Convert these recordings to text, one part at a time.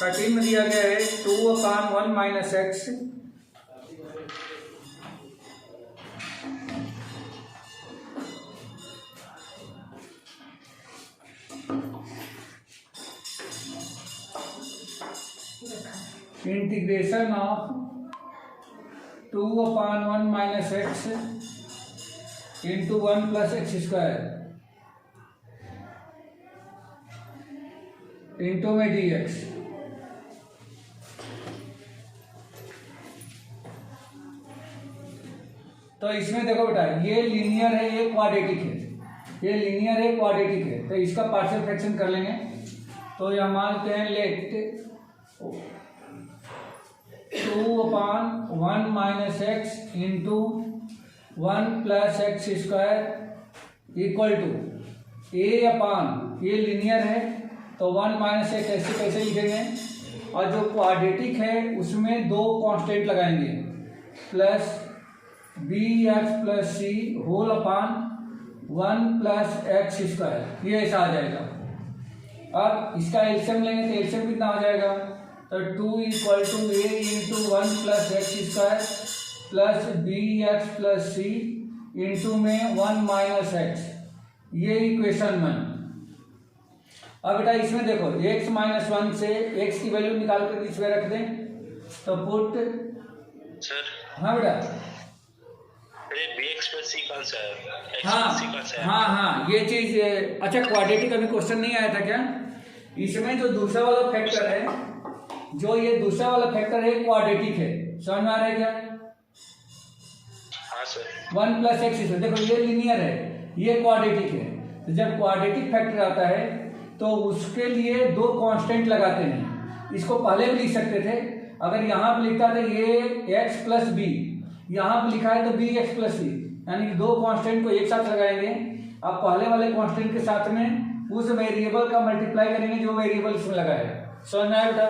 13 में दिया गया है 2/1 minus x integration of 2/1 minus x into 1 plus x square into में डी एक्स। तो इसमें देखो बेटा, ये लीनियर है, ये क्वाड्रेटिक है, ये लीनियर है, क्वाड्रेटिक है, तो इसका पार्शियल फ्रैक्शन कर लेंगे। तो यह मानते हैं let 2/1 minus x into 1 plus x square equal to A upon, ये लीनियर है तो 1 माइनस एक्स ऐसे कैसे लिखेंगे, और जो क्वाड्रेटिक है उसमें दो कांस्टेंट लगाएंगे, plus B x plus C whole upon 1 plus x square, ये ऐसा आ जाएगा। अब इसका एलसीएम लेंगे तो एलसीएम कितना आ जाएगा, तो 2 equal to a into 1 plus x square plus B x plus C into में 1 माइनस एक्स, ये इक्वेशन 1। अब बेटा इसमें देखो x माइनस 1 से x की वैल्यू निकाल कर इसमें रख दें, तो पुट सर। हाँ बेटा, bx प्लस c कौन सा है? हाँ ये चीज। अच्छा, क्वाड्रेटिक अभी क्वेश्चन नहीं आया था क्या? इसमें जो दूसरा वाला फैक्टर है, जो ये दूसरा वाला फैक्टर है क्वाड्रेटिक है, समझ में आ रहा है क्या? हाँ सर। 1 प्लस एक्स, देखो ये लीनियर है, ये क्वाड्रेटिक है, तो जब क्वाड्रेटिक फैक्टर आता है तो उसके लिए दो कांस्टेंट लगाते हैं। इसको पहले भी लिख सकते थे, अगर यहाँ पे लिखता था ये x प्लस बी, यहाँ पे लिखा है तो बी एक्स प्लस सी, यानी दो कांस्टेंट को एक साथ लगाएंगे। अब पहले वाले कांस्टेंट के साथ में उस वेरिएबल का मल्टीप्लाई करेंगे जो वेरिएबल इसमें लगा है। समझ में आया बेटा?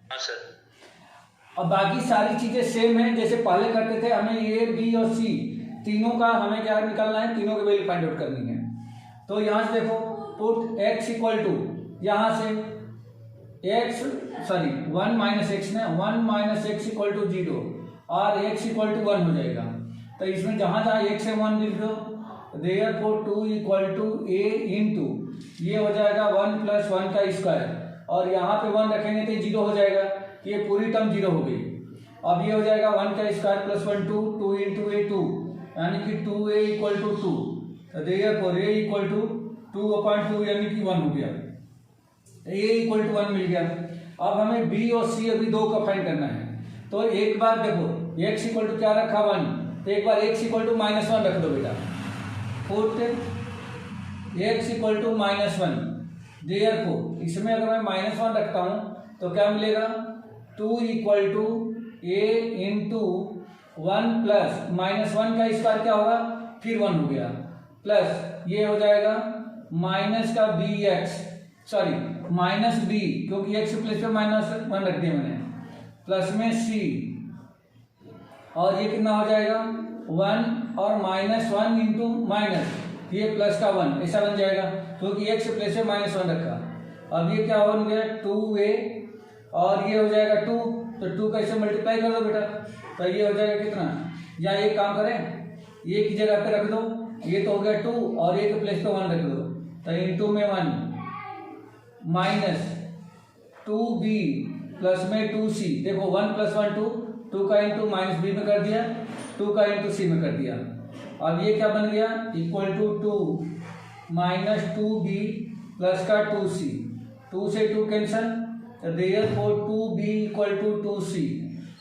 हाँ सर। अब बाकी सारी चीजें सेम है जैसे पहले करते थे। हमें ए बी और सी तीनों का हमें क्या निकालना है, तीनों की वैल्यू फाइंड आउट करनी है। तो यहाँ से देखो पुट x इक्वल टू, यहाँ से x 1 माइनस एक्स ने 1 माइनस एक्स इक्वल टू 0 और x इक्वल टू 1 हो जाएगा। तो इसमें जहाँ जहाँ x है 1 लिख दो, therefore 2 equal to a into ये हो जाएगा 1 प्लस 1 का स्क्वायर, और यहाँ पे 1 रखेंगे तो 0 हो जाएगा, ये पूरी टर्म 0 हो गई। अब ये हो जाएगा 1 का स्क्वायर प्लस 1 2 इंटू a 2, यानी कि 2a equal to 2, therefore a equal to 2/2 यानी कि 1 हो गया, a इक्वल टू 1 मिल गया। अब हमें b और c अभी दो का फाइंड करना है। तो एक बार देखो x इक्वल टू क्या रखा 1, तो एक बार x इक्वल टू -1 रख दो बेटा, put x equal to -1, therefore इसमें अगर मैं -1 रखता हूं तो क्या मिलेगा, 2 equal to a into 1 plus -1 का स्क्वायर क्या होगा, फिर 1 हो गया, प्लस ये हो जाएगा माइनस का बी एक्स, माइनस बी, क्योंकि एक्स प्लेस पे -1 रख दिया मैंने, प्लस में सी, और ये कितना हो जाएगा 1 और -1 इंटू माइनस ये प्लस का 1, ऐसा बन जाएगा क्योंकि एक्स प्लेस पे -1 रखा। अब ये क्या बन गया 2a, और ये हो जाएगा 2, तो 2 का इसे मल्टीप्लाई कर दो बेटा, तो ये हो जाएगा कितना, या एक काम करें ये की जगह पे रख दो, ये तो हो गया 2 और एक प्लेस पे 1 रख दो, तो इंटू में 1 माइनस 2b प्लस में 2c, देखो 1 प्लस 1 2 का इंटू माइनस बी में कर दिया, 2 का इंटू सी में कर दिया। अब ये क्या बन गया equal to 2 minus 2b plus का 2c, 2 से 2 कैंसल, तो therefore 2b equal to 2c,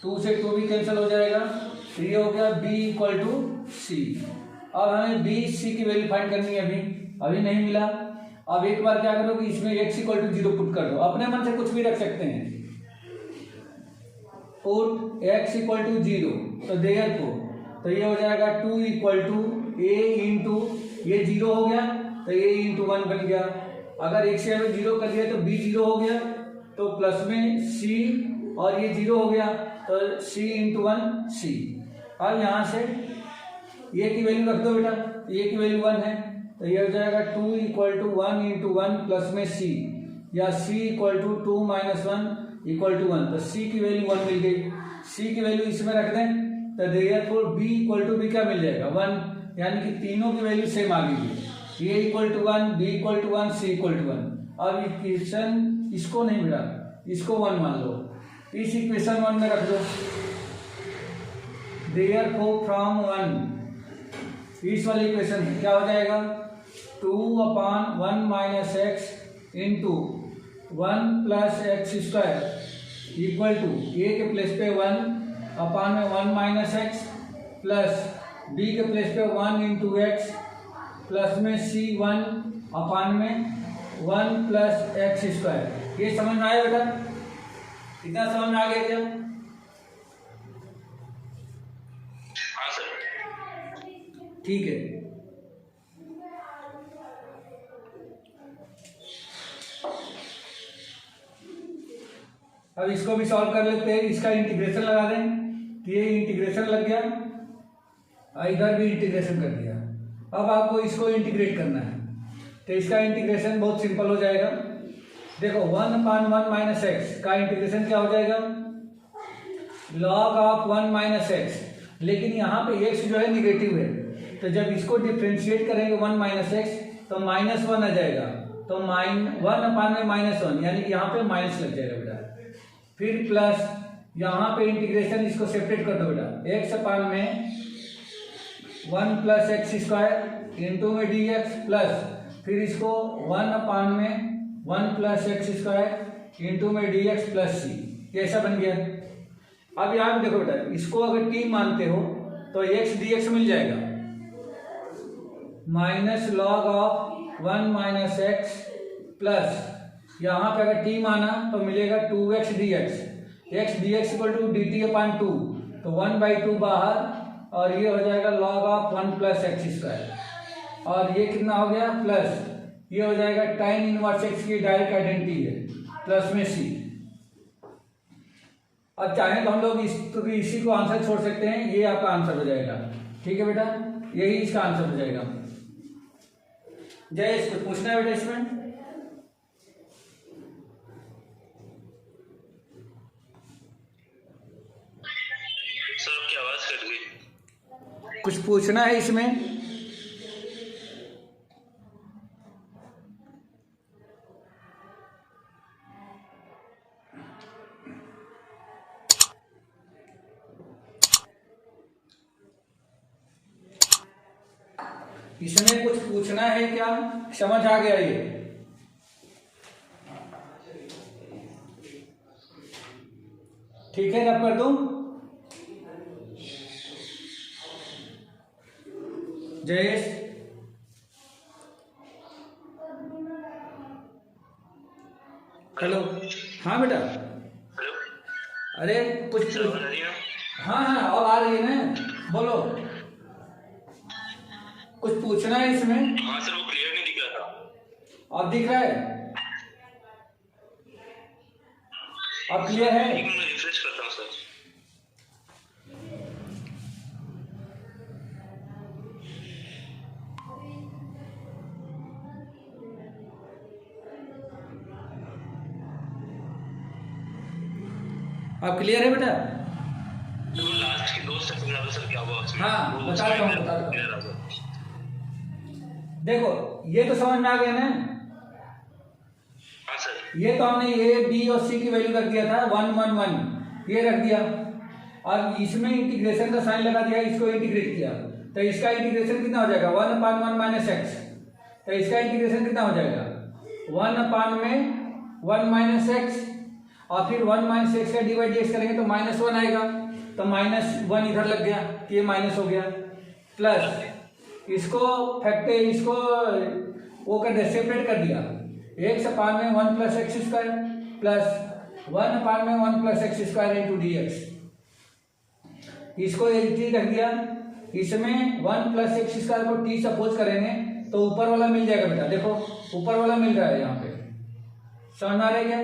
2 से 2 भी कैंसिल हो जाएगा, तो ये हो गया b इक्वल टू c। अब हमें b c की वैल्यू फाइंड करनी है, अभी नहीं मिला। अब एक बार क्या करो कि इसमें x इक्वल टू 0 पुट कर दो, अपने मन से कुछ भी रख सकते हैं, पुट x इक्वल टू 0, तो देयरफॉर तो ये हो जाएगा 2 इक्वल टू a इंटू ये 0 हो गया तो a इंटू 1 बन गया। अगर एक से हमें 0 कर लिया तो b 0 हो गया, तो प्लस में c और ये 0 हो गया तो c इंटू 1 c। अब यहाँ से ये की वैल्यू रख दो बेटा, ये की वैल्यू 1 है, तो ये हो जाएगा 2 इक्वल टू 1 इंटू 1 प्लस में c, या c equal to 2 minus 1 equal to 1, तो c की वैल्यू 1 मिल गई, c की वैल्यू इसमें रख दें तो therefore b equal to b क्या मिल जाएगा 1, यानी कि तीनों की वैल्यू सेम आ गई, a equal to 1, b equal to 1, c equal to 1। अब इक्वेशन इसको नहीं मिला, इसको 1 मान लो, इस इक्वेशन 1 में रख दो, देयरफॉर फ्रॉम 1 इस वाली इक्वेशन में क्या हो जाएगा 2/1 minus x into 1 plus x square equal to A के प्लेस पे 1 अपान में 1 माइनस एक्स प्लस बी के प्लेस पे 1 इंटू एक्स प्लस में c 1 अपान में 1 प्लस एक्स स्क्वायर। ये समझ में आया बेटा? इतना समझ में आ गया क्या? हाँ सर। ठीक है, अब इसको भी सॉल्व कर लेते हैं, इसका इंटीग्रेशन लगा दें, तो ये इंटीग्रेशन लग गया, इधर भी इंटीग्रेशन कर दिया। अब आपको इसको इंटीग्रेट करना है, तो इसका इंटीग्रेशन बहुत सिंपल हो जाएगा। देखो 1/1 माइनस एक्स का इंटीग्रेशन क्या हो जाएगा log ऑफ 1 माइनस एक्स, लेकिन यहाँ पे x जो है निगेटिव है, तो जब इसको डिफ्रेंशिएट करेंगे 1 माइनस एक्स तो -1 आ जाएगा, तो 1 अपान में -1 यानी कि यहाँ पे माइनस लग जाएगा बेटा। फिर प्लस यहाँ पे इंटीग्रेशन इसको सेपरेट कर दो बेटा, x अपान में 1 प्लस एक्स स्क्वायर इंटू में dx प्लस फिर इसको 1 अपान में 1 प्लस एक्स स्क्वायर इंटू में dx प्लस c, ये ऐसा बन गया। अब यहाँ पे देखो बेटा, इसको अगर t मानते हो तो x dx मिल जाएगा, minus log of 1 minus x plus यहाँ पे अगर t माना तो मिलेगा 2x dx, x dx equal to dt upon 2, तो 1/2 बाहर, और ये हो जाएगा log of 1 plus x square, और ये कितना हो गया प्लस, ये हो जाएगा tan इनवर्स x की डायरेक्ट आइडेंटिटी है, प्लस में c। अब चाहे तो हम लोग इसी को आंसर छोड़ सकते हैं, ये आपका आंसर हो जाएगा। ठीक है बेटा, यही इसका आंसर हो जाएगा। जय, इसको पूछना है बेटा इसमें? सर की आवाज कट गई। कुछ पूछना है इसमें? इसमें कुछ पूछना है क्या? समझ आ गया ये? ठीक है, रब कर दूं? जयेश, हेलो। हाँ बेटा, हेलो अरे कुछ सर, आवाज आ रही है? हाँ हाँ अब आ रही है ना, बोलो। कुछ पूछना है इसमें? हाँ सर, वो क्लियर नहीं दिख रहा था। अब दिख रहा है? अब क्लियर है? एक मिनट रिफ्रेश करता हूँ सर। अब क्लियर है बेटा? तो वो लास्ट के 2 स्टेप बता दो सर, क्या हुआ उसमें? हाँ, वो बताता हूँ, उसमें बताता हूँ। क्लियर आ गया। देखो ये तो समझ में आ गया ना, हाँ सर। ये तो हमने ए बी और सी की वैल्यू रख दिया था 1 1 1, ये रख दिया। अब इसमें इंटीग्रेशन का साइन लगा दिया, इसको इंटीग्रेट किया, तो इसका इंटीग्रेशन कितना हो जाएगा 1/1 माइनस एक्स, तो इसका इंटीग्रेशन कितना हो जाएगा 1 में 1 माइनस एक्स, और फिर 1 माइनस एक्स का डिवाइड एक्स करेंगे तो -1 आएगा, तो -1 इधर लग गया, ये माइनस हो गया, प्लस इसको फैक्टर, इसको वो कर दे, सेपरेट कर दिया, x अपान में 1 plus x square plus 1 upon में 1 plus x square into dx, इसको t रख दिया, इसमें 1 प्लस एक्स स्क्वायर को t सपोज करेंगे तो ऊपर वाला मिल जाएगा बेटा, देखो ऊपर वाला मिल रहा है यहाँ पे, समझ में आ रहा है क्या?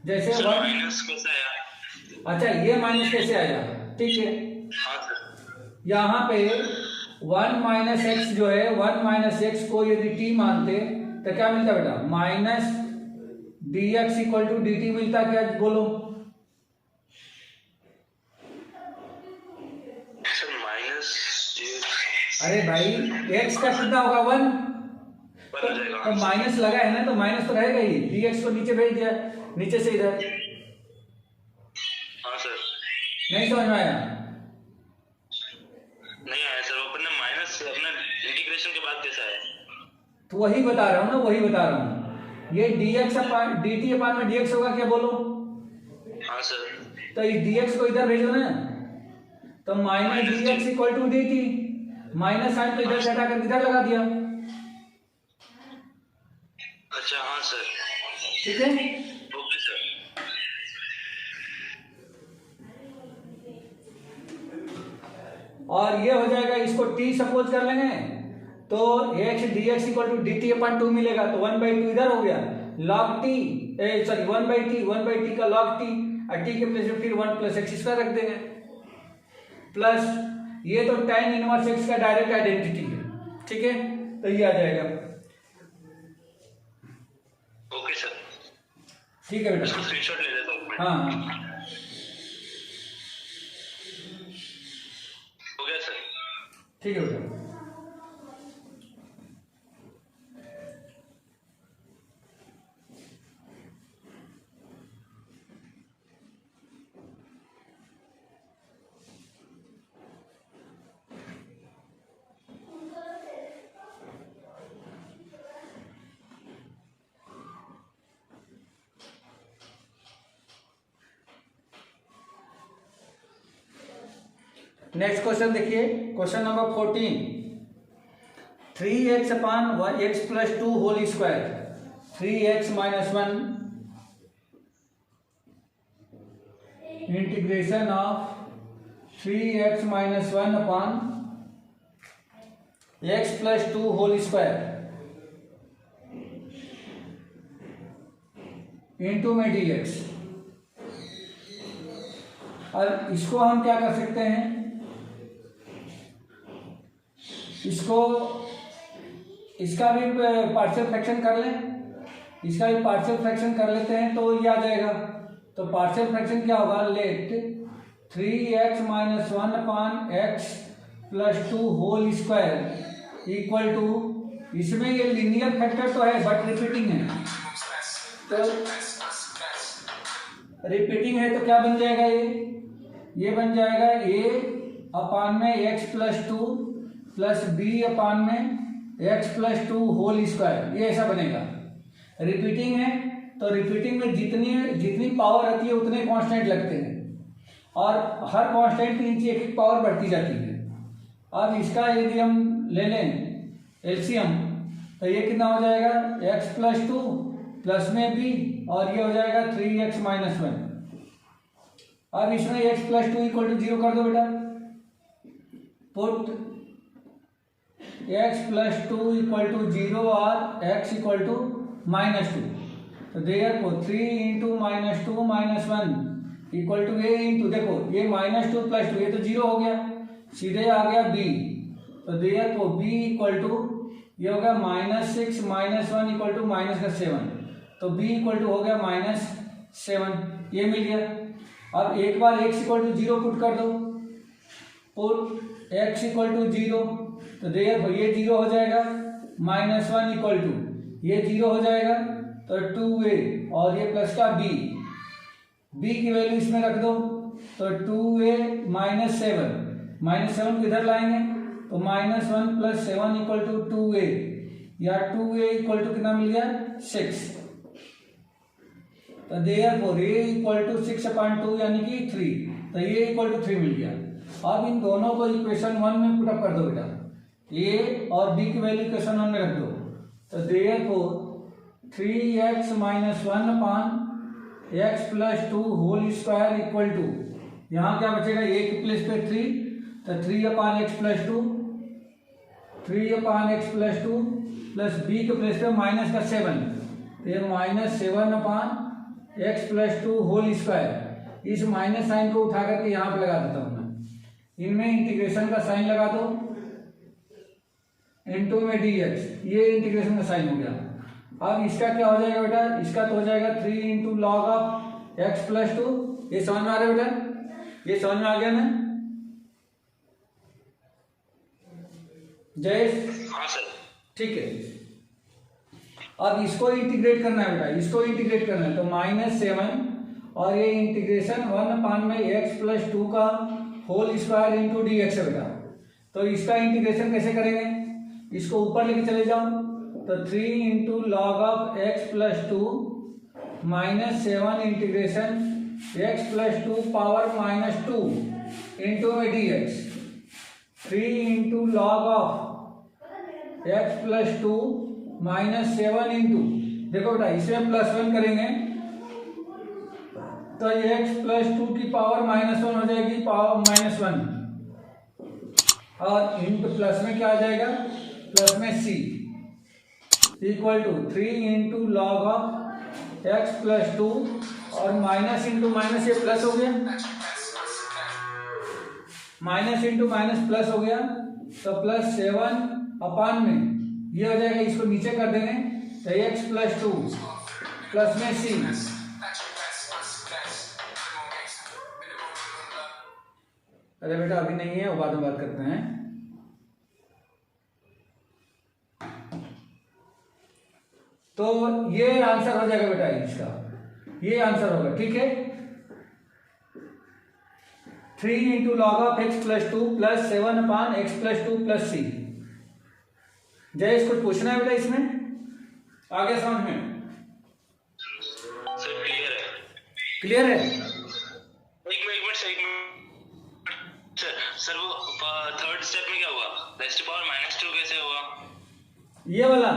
जैसे सर, 1 माइनस कैसे आया? अच्छा, ये माइनस कैसे आया? ठीक है, हाँ सर। यहाँ पे 1 माइनस एक्स जो है, 1 माइनस एक्स को यदि t मानते तो क्या मिलता बेटा dx इक्वल टू dt मिलता क्या, बोलो। सर माइनस, अरे भाई x का कितना होगा 1, हो जाएगा। तो माइनस लगा है ना, तो माइनस तो रहेगा ही, dx को नीचे भेज दिया, नीचे से इधर। हाँ सर। नहीं समझ में आया? नहीं आया सर, वो अपने माइनस अपने इंटीग्रेशन के बाद कैसा है? तो वही बता रहा हूँ ना, वही बता रहा हूँ। ये dx अपान dt अपान में dx होगा क्या, बोलो। हाँ सर। तो इस dx को इधर भेजो ना, तो minus dx equal to dt, minus sine तो इधर से हटा कर इधर लगा दिया। अच्छा हाँ सर, ठीक है, ओके सर। और ये हो जाएगा, इसको t सपोज कर लेंगे तो x dx equal to dt upon 2 मिलेगा, तो 1/2 इधर हो गया, log t, सॉरी 1/t का log t, और t के प्लेस में फिर 1 प्लस एक्स स्क्वायर रख देंगे, प्लस ये तो tan इनवर्स x का डायरेक्ट आइडेंटिटी है। ठीक है, तो ये आ जाएगा। ओके सर, ठीक है बेटा, इसको स्क्रीनशॉट ले लेता हूँ मैं। हाँ हो गया सर। ठीक है बेटा। नेक्स्ट क्वेश्चन देखिए, question number 14, 3x upon x plus 2 whole square, 3x minus 1 integration of 3x minus 1 upon x plus 2 whole square into में dx। और इसको हम क्या कर सकते हैं, इसको इसका भी पार्शियल फ्रैक्शन कर लें, इसका भी पार्शियल फ्रैक्शन कर लेते हैं, तो ये आ जाएगा। तो पार्शियल फ्रैक्शन क्या होगा, let 3x minus 1 upon x plus 2 whole square equal to, इसमें ये लीनियर फैक्टर तो है बट रिपीटिंग है, तो रिपीटिंग है तो क्या बन जाएगा, ये बन जाएगा a अपान में x plus 2 plus B upon में x प्लस 2 होल स्क्वायर, ये ऐसा बनेगा। रिपीटिंग है तो रिपीटिंग में जितनी पावर आती है उतने कांस्टेंट लगते हैं, और हर कांस्टेंट के नीचे एक एक पावर बढ़ती जाती है। अब इसका यदि हम ले लें एलसीएम, तो ये कितना हो जाएगा, x प्लस 2 प्लस में b, और ये हो जाएगा 3x माइनस 1। अब इसमें x प्लस 2 इक्वल टू 0 कर दो बेटा, put x plus 2 equal to 0 और x इक्वल टू माइनस 2, तो therefore 3 into minus 2 minus 1 equal to a into, देखो ये माइनस 2 प्लस 2, ये तो 0 हो गया, सीधे आ गया b, तो देयरफॉर b इक्वल टू, ये हो गया minus 6 minus 1 equal to minus का 7, तो b इक्वल टू हो गया माइनस 7, ये मिल गया। अब एक बार x इक्वल टू 0 पुट कर दो, पुट x इक्वल टू 0, तो देखो ये 0 हो जाएगा, माइनस 1 इक्वल टू, ये 0 हो जाएगा, तो 2a, और ये प्लस का b की वैल्यू इसमें रख दो, तो 2a माइनस 7 को इधर लाएंगे, तो minus 1 plus 7 equal to 2a, या 2a इक्वल टू कितना मिल गया, 6, तो देयरफॉर a इक्वल टू 6 अपान 2 यानी कि 3, तो ये इक्वल टू 3 मिल गया। अब इन दोनों को इक्वेशन 1 में पुटअप कर दो बेटा, a और b की वैल्यू इक्वेशन 1 में रख दो, तो therefore 3x minus 1 upon x plus 2 whole square equal to, यहाँ क्या बचेगा, a के प्लेस पे 3, तो 3 अपान एक्स प्लस 2, 3 अपान एक्स प्लस 2 प्लस b के प्लेस पे माइनस का 7, तो ये minus 7 upon x plus 2 whole square. इस माइनस साइन को उठा करके यहाँ पे लगा देता हूँ मैं, इनमें इंटीग्रेशन का साइन लगा दो, इनटू में dx, ये इंटीग्रेशन का साइन हो गया। अब इसका क्या हो जाएगा बेटा, इसका तो हो जाएगा 3 into log of x plus 2। ये समझ में आ रहा है बेटा, ये समझ में आ गया ना जयेश? हाँ सर। ठीक है, अब इसको इंटीग्रेट करना है बेटा, इसको इंटीग्रेट करना है तो -7 और ये इंटीग्रेशन 1 में एक्स प्लस 2 का whole square into d x है बेटा। तो इसका इंटीग्रेशन कैसे करेंगे, इसको ऊपर लेके चले जाओ तो 3 into log of x plus 2 -7 integration x plus 2 power -2 into में d x. 3 into log of x plus 2 -7 into, देखो बेटा इसमें +1 करेंगे तो एक्स प्लस 2 की पावर -1 हो जाएगी, पावर -1, और इंटू प्लस में क्या आ जाएगा, प्लस में c equal to 3 into log of x plus 2 और माइनस इंटू माइनस ये प्लस हो गया, माइनस इंटू माइनस प्लस हो गया तो +7 अपान में ये हो जाएगा, इसको नीचे कर देंगे तो एक्स प्लस 2 प्लस में c। अरे बेटा अभी नहीं है, वो बाद में बात करते हैं। तो ये आंसर हो जाएगा बेटा इसका, ये आंसर होगा, ठीक है। 3 into log of x plus 2 plus 7 upon x plus 2 plus C. जय कुछ पूछना है बेटा इसमें, आगे समझ में? सर क्लियर है। क्लियर है? एक मिनट सर वो थर्ड स्टेप में क्या हुआ, रेस्ट पावर -2 कैसे हुआ? ये वाला,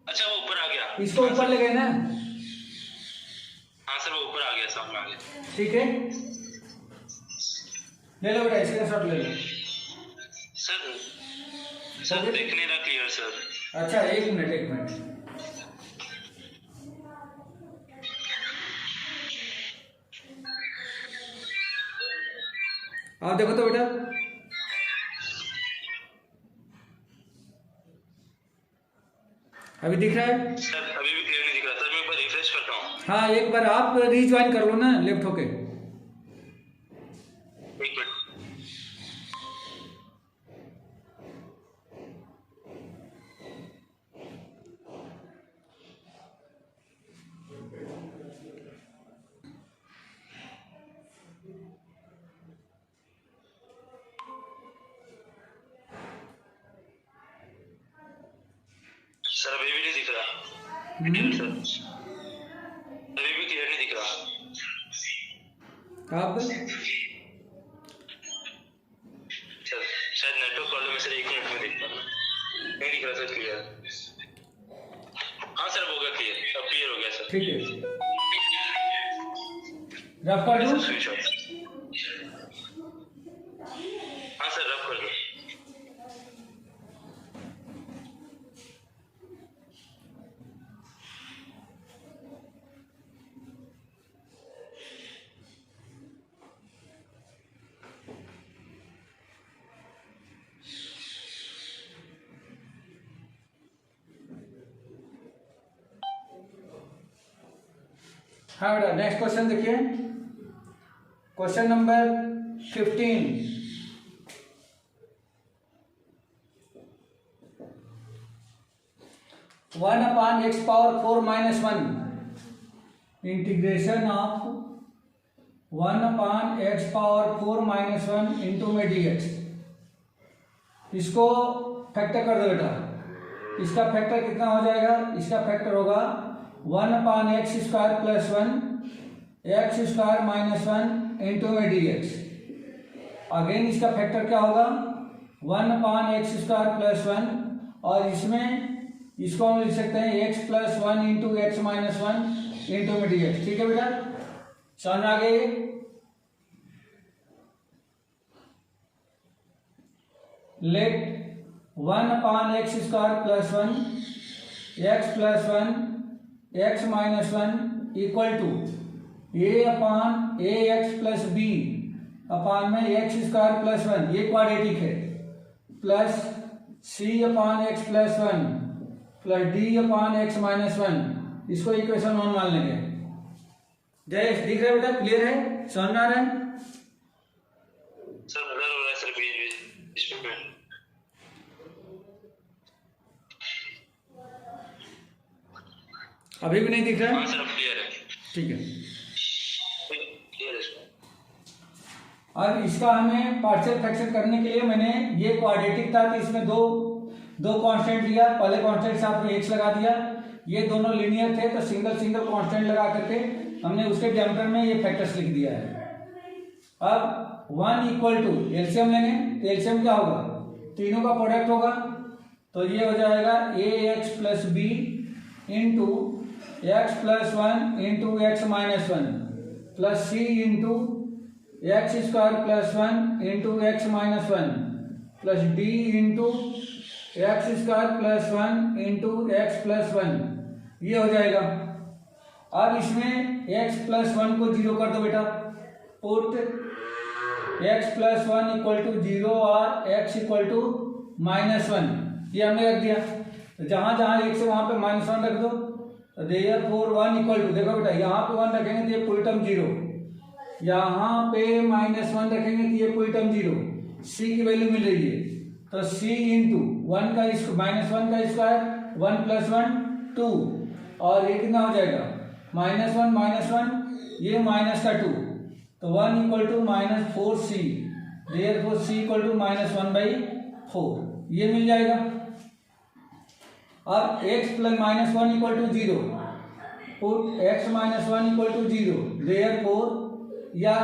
अच्छा वो ऊपर आ गया, इसको ऊपर ले गए ना? हाँ सर वो ऊपर आ गया, समझ में आ गया। ठीक है, ले लो बेटा स्क्रीनशॉट ले लो। सर देख नहीं रहा क्लियर सर। अच्छा एक मिनट आप देखो तो बेटा, अभी दिख रहा है? सर अभी भी क्लियर नहीं दिख रहा सर, मैं एक बार रिफ्रेश करता हूँ। हाँ एक बार आप रीज्वाइन कर लो ना लेफ्ट होके। एक मिनट। सर अभी भी नहीं दिख रहा सर, अभी भी क्लियर नहीं दिख रहा। आप सर शायद नेटवर्क प्रॉब्लम है सर, 1 मिनट में देखता हूँ। नहीं दिख रहा सर क्लियर। हाँ सर हो गया क्लियर, अब क्लियर हो गया सर। ठीक है, रफ कर दूं? हाँ सर रफ कर दो। हाँ बेटा नेक्स्ट क्वेश्चन देखिए, question number 15। One upon x power 4 - 1 integration of 1 upon x power 4 - 1 into में डी एक्स। इसको फैक्टर कर दो बेटा, इसका फैक्टर कितना हो जाएगा, इसका फैक्टर होगा 1 upon x square plus 1 x square -1 into में डी एक्स। अगेन इसका फैक्टर क्या होगा 1 अपान एक्स स्क्वायर प्लस 1, और इसमें इसको हम लिख सकते हैं x plus 1 into x minus 1 into में डी एक्स। ठीक है बेटा, समझ आ गई? Let 1 upon x square plus 1 x plus 1 x minus 1 equal to A upon A x plus B upon में एक्स स्क्वायर प्लस 1, ये क्वाड्रेटिक है, plus C upon x plus 1 प्लस D upon x minus one, इसको equation 1 मान लेंगे। जयेश दिख रहा है बेटा, क्लियर है, समझ में आ रहा है? सर ब्लर हो रहा है सर बीच इसमें। अभी भी नहीं दिख रहा है? हाँ सर अब क्लियर है। ठीक है। क्लियर है सर। अब इसका हमें पार्शियल फ्रैक्शन करने के लिए मैंने ये क्वाड्रेटिक था तो इसमें दो कांस्टेंट लिया। पहले कांस्टेंट से आपने एक्स लगा दिया, ये दोनों लीनियर थे तो सिंगल कांस्टेंट लगा करके हमने उसके डिनोमिनेटर में ये फैक्टर्स लिख दिया है। अब 1 इक्वल टू एलसीएम लेंगे तो एलसीएम क्या होगा, तीनों का प्रोडक्ट होगा, तो ये हो जाएगा A x plus B into x plus one into x minus one plus C into x square plus one into x minus one plus D into x square plus one into x plus one, ये हो जाएगा। अब इसमें x plus one को zero कर दो बेटा, put x plus one equal to zero और x equal to minus one, ये हमने रख दिया। तो जहां जहां एक से वहां पे माइनस वन रख दो, देयरफॉर 1 इक्वल टू, देखो बेटा यहाँ पे 1 रखेंगे तो ये पूरी टर्म जीरो, यहाँ पे माइनस वन रखेंगे तो ये पूरी टर्म जीरो, c की वैल्यू मिल रही है तो c इंटू वन का माइनस वन का स्क्वायर 1 प्लस 1 2, और ये कितना हो जाएगा माइनस वन ये माइनस का 2, तो 1 equal to minus 4c, therefore c equal to minus 1/4, ये मिल जाएगा। अब x plus minus one equal to zero, put x minus one equal to zero, therefore या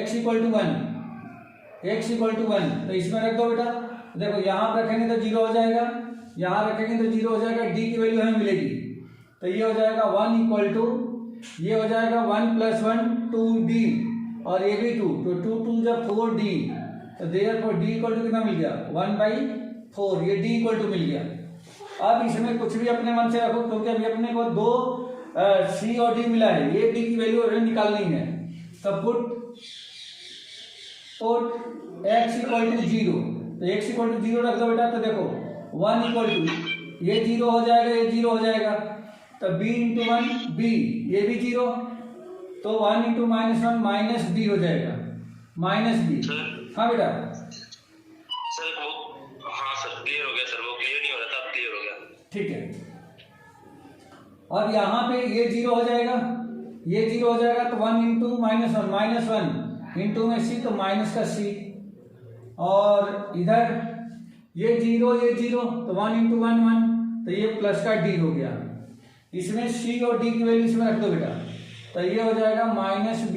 x इक्वल टू वन, तो इसमें रख दो बेटा। देखो यहाँ रखेंगे तो जीरो हो जाएगा, यहाँ रखेंगे तो जीरो हो जाएगा, d की वैल्यू हमें मिलेगी, तो ये हो जाएगा 1 इक्वल टू, ये हो जाएगा 1 प्लस 1 2d और ये भी 2, तो 2 2 जब 4d, तो देयरफॉर d इक्वल टू कितना मिल गया 1/4, ये d इक्वल टू मिल गया। अब इसमें कुछ भी अपने मन से रखो क्योंकि अभी अपने को दो c और d मिला है, ये d की वैल्यू अभी निकालनी है, तो put x equal to zero, तो x इक्वल टू जीरो रख दो बेटा, तो देखो 1 इक्वल टू ये जीरो हो जाएगा, ये जीरो हो जाएगा, तो b इंटू वन b, ये भी जीरो, तो 1 into minus one minus b हो जाएगा, माइनस b। हाँ बेटा सर वो, हाँ सर क्लियर हो गया सर, वो क्लियर नहीं हो रहा था, अब क्लियर हो गया। ठीक है। अब यहाँ पे ये जीरो हो जाएगा, ये जीरो हो जाएगा, तो 1 इंटू माइनस वन इंटू में c, तो माइनस का c, और इधर ये जीरो तो 1 इंटू वन, तो ये प्लस का d हो गया। इसमें c और d की वैल्यू इसमें रख दो बेटा, तो ये हो जाएगा माइनस b,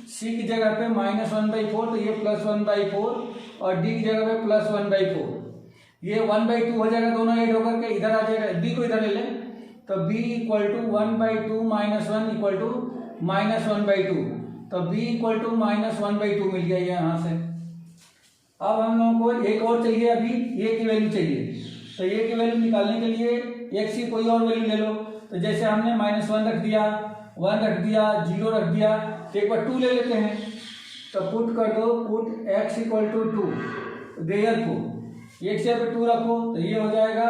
c की जगह पे माइनस 1/4, तो ये प्लस 1/4, और d की जगह पे प्लस 1/4, ये 1/2 हो जाएगा, दोनों ऐड होकर के इधर आ जाएगा, b को इधर ले लें, तो b equal to 1/2 minus 1 equal to minus 1/2, तो b इक्वल टू माइनस 1/2 मिल गया यहाँ से। अब हम लोगों को एक और चाहिए, अभी a की वैल्यू चाहिए, तो a की वैल्यू निकालने के लिए x की कोई और वैल्यू ले लो, तो जैसे हमने माइनस 1 रख दिया, 1 रख दिया, 0 रख दिया, तो एक बार 2 ले लेते हैं, तो पुट कर दो, put x equal to 2, therefore एक से पे 2 रखो, तो ये हो जाएगा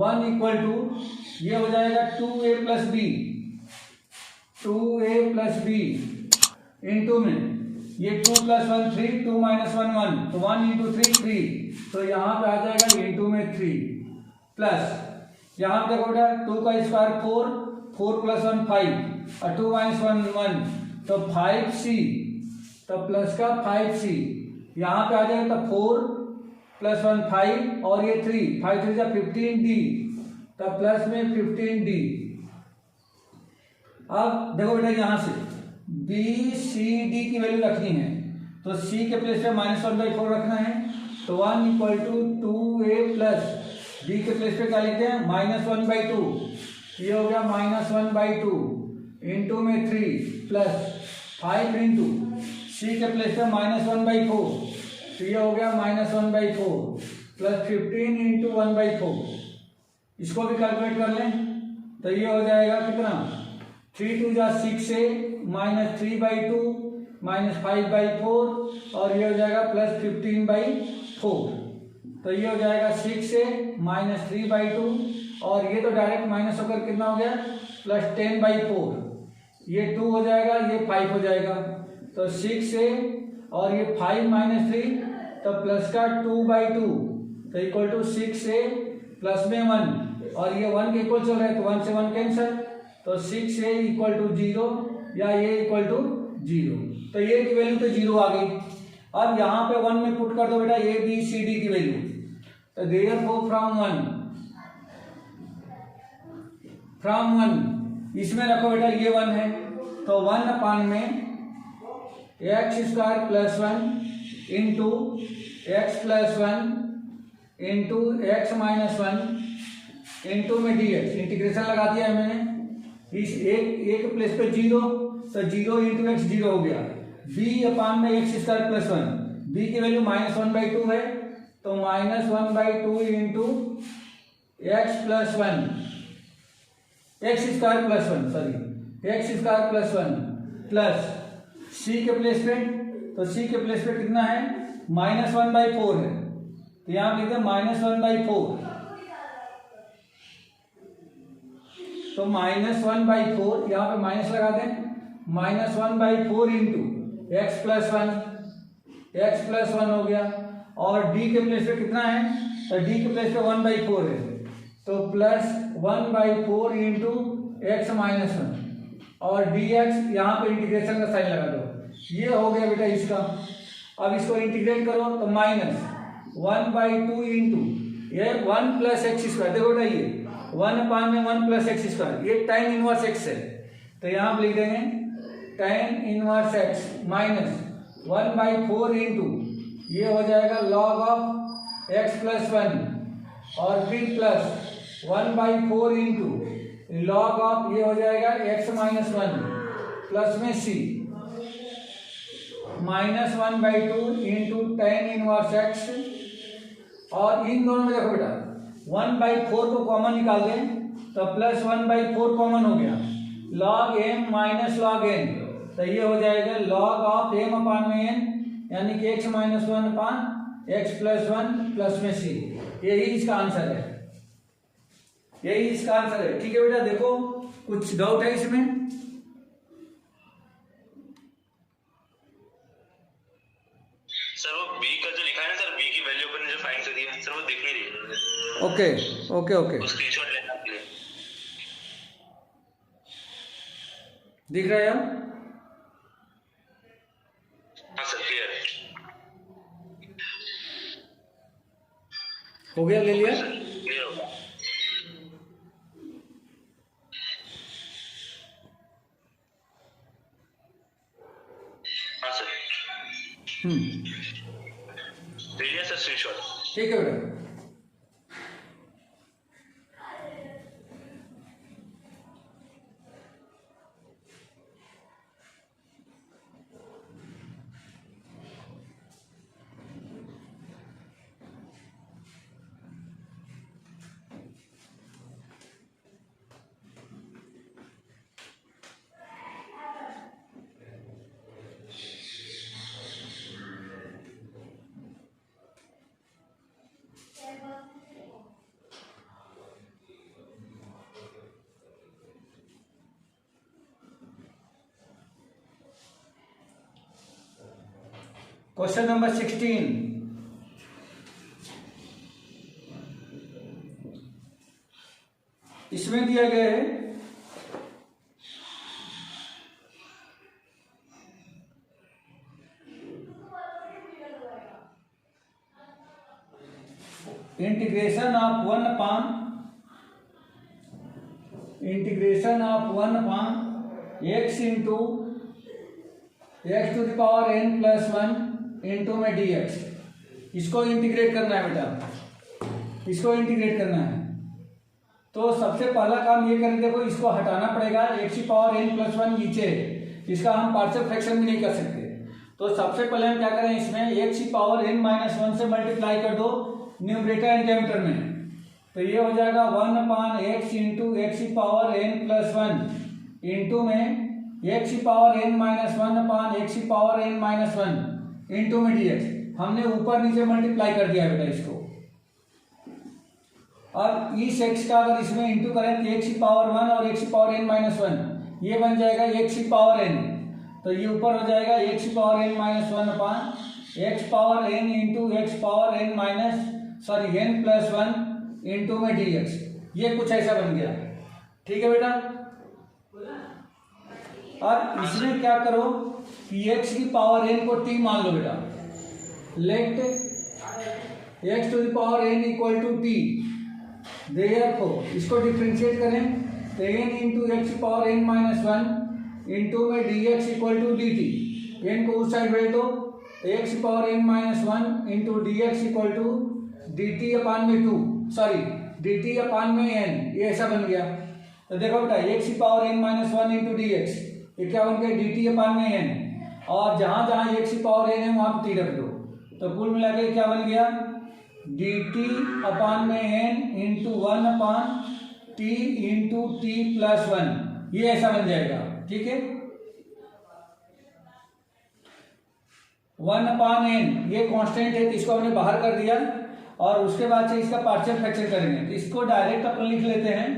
1 इक्वल टू, ये हो जाएगा 2a प्लस b इंटू में ये 2 प्लस 1 3, 2 माइनस 1 1, तो 1 इंटू 3 3, तो यहाँ पे आ जाएगा इंटू में 3, प्लस यहाँ पे देखो बेटा 2 का स्क्वायर 4, 4 प्लस 1 5, और 2 माइनस 1 1, तो 5c, तो प्लस का 5c, यहाँ पे आ जाएगा तो 4 प्लस 1 5, और ये 3, 5 3 जा 15d, तो प्लस में 15d। अब देखो बेटा यहाँ से b c d की वैल्यू रखनी है, तो c के प्लेस पे माइनस 1/4 रखना है, तो 1 equal to 2a plus d के प्लेस पे क्या लिखते हैं माइनस 1/2, ये हो गया माइनस 1/2 इंटू में 3 प्लस 5 इंटू c के प्लेस पे माइनस 1/4, तो ये हो गया माइनस 1/4 प्लस 15 इंटू 1/4, इसको भी कैलकुलेट कर लें, तो ये हो जाएगा कितना 3 2 जा 6 से माइनस 3/2 माइनस 5/4, और ये हो जाएगा प्लस 15/4, तो ये हो जाएगा 6 से माइनस 3/2 और ये तो डायरेक्ट माइनस होकर कितना हो गया प्लस 10/4, ये 2 हो जाएगा, ये 5 हो जाएगा, तो 6a और ये 5 - 3 तो प्लस का 2/2 तो इक्वल टू 6a प्लस में 1 और ये 1 के इक्वल चल रहा है तो 1 से 1 कैंसिल, तो 6a इक्वल टू 0 या ये इक्वल टू 0, तो ये की वैल्यू तो 0 आ गई। अब यहाँ पे 1 में पुट कर दो बेटा ए बी सी डी की वैल्यू, तो देयरफॉर फ्रॉम 1 इसमें रखो बेटा ये 1 है तो 1 में x² plus 1 into x plus 1 into x minus 1 into में dx, इंटीग्रेशन लगा दिया है मैंने, इस एक प्लेस पे 0 तो 0 इंटू एक्स 0 हो गया, b में x² प्लस 1, b की वैल्यू -1/2 है तो -1/2 into x plus 1 x² plus 1 sorry x² plus 1 plus c के प्लेस पे, तो c के प्लेस पे कितना है -1/4 है तो यहाँ लिखते हैं -1/4, तो -1/4 यहाँ पे माइनस लगा दें, -1/4 इंटू x प्लस 1 हो गया और d के प्लेस पे कितना है तो d के प्लेस पे 1/4 है तो प्लस 1/4 इंटू एक्स माइनस 1 और dx यहाँ पे इंटीग्रेशन का साइन लगा दो, ये हो गया बेटा इसका। अब इसको इंटीग्रेट करो तो -1/2 इंटू ये 1 प्लस x², देखो बेटा ये 1/1 प्लस x², ये tan इनवर्स x है तो यहाँ पे लिख देंगे tan inverse x minus 1/4 into ये हो जाएगा log ऑफ x प्लस 1 और फिर प्लस 1/4 इंटू लॉग ऑफ ये हो जाएगा x माइनस 1 प्लस में c -1/2 into tan inverse x और इन दोनों में देखो बेटा 1/4 को कॉमन निकाल दें तो प्लस 1/4 कॉमन हो गया, log m minus log n तो ये हो जाएगा log ऑफ m/n यानी कि x minus 1/x plus 1 plus में c, यही इसका आंसर है, यही इसका आंसर है। ठीक है बेटा, देखो कुछ डाउट है इसमें? सर वो b का जो लिखा है ना सर, b की वैल्यू अपन ने जो फाइंड कर दी है सर वो दिख नहीं रही। ओके स्क्रीनशॉट लेना के लिए दिख रहा है अब? हाँ सर क्लियर हो गया, ले लिया? क्लियर होगा। हाँ सर ले लिया सर स्क्रीनशॉट। ठीक है बेटा। क्वेश्चन नंबर 16, इसमें दिया गया है integration of 1 x into x to the power n plus 1 into में dx, इसको इंटीग्रेट करना है बेटा, इसको इंटीग्रेट करना है। तो सबसे पहला काम ये करें, देखो इसको हटाना पड़ेगा, x की पावर n प्लस 1 नीचे है, इसका हम पार्शियल फ्रैक्शन भी नहीं कर सकते। तो सबसे पहले हम क्या करें, इसमें x की पावर n माइनस 1 से मल्टीप्लाई कर दो न्यूमरेटर एंड डिनोमिनेटर में, तो ये हो जाएगा 1/x इंटू एक्स की पावर n प्लस 1 इंटू में x की पावर n माइनस 1/x की पावर n माइनस 1 इंटू में dx, हमने ऊपर नीचे मल्टीप्लाई कर दिया बेटा इसको। अब इस x का अगर इसमें इंटू करें तो x की पावर 1 और x की पावर n माइनस 1, ये बन जाएगा x की पावर n। तो ये ऊपर हो जाएगा x की power n minus 1 upon x power n into x power n minus n plus 1 into में dx। ये कुछ ऐसा बन गया। ठीक है बेटा। अब इसमें क्या करो कि x की पावर n को t मान लो बेटा। Let x to the power n equal to t। Therefore इसको डिफरेंशिएट करें तो n into x power n minus 1 into में dx equal to dt। n को उस साइड भेज दो तो x power n minus 1 into dx equal to dt upon में 2 dt अपान में n। ये ऐसा बन गया। तो देखो बेटा x की power n minus 1 into dx, ये क्या बन गया dt अपान में n, और जहां जहां x की पावर n है वहां पर t रख दो। तो कुल मिला के क्या बन गया dt अपान में n इंटू 1 अपान t इंटू t प्लस 1। ये ऐसा बन जाएगा। ठीक है। 1 अपान n ये कांस्टेंट है तो इसको हमने बाहर कर दिया, और उसके बाद से इसका पार्शियल फ्रैक्शन करेंगे तो इसको डायरेक्ट अपन लिख लेते हैं।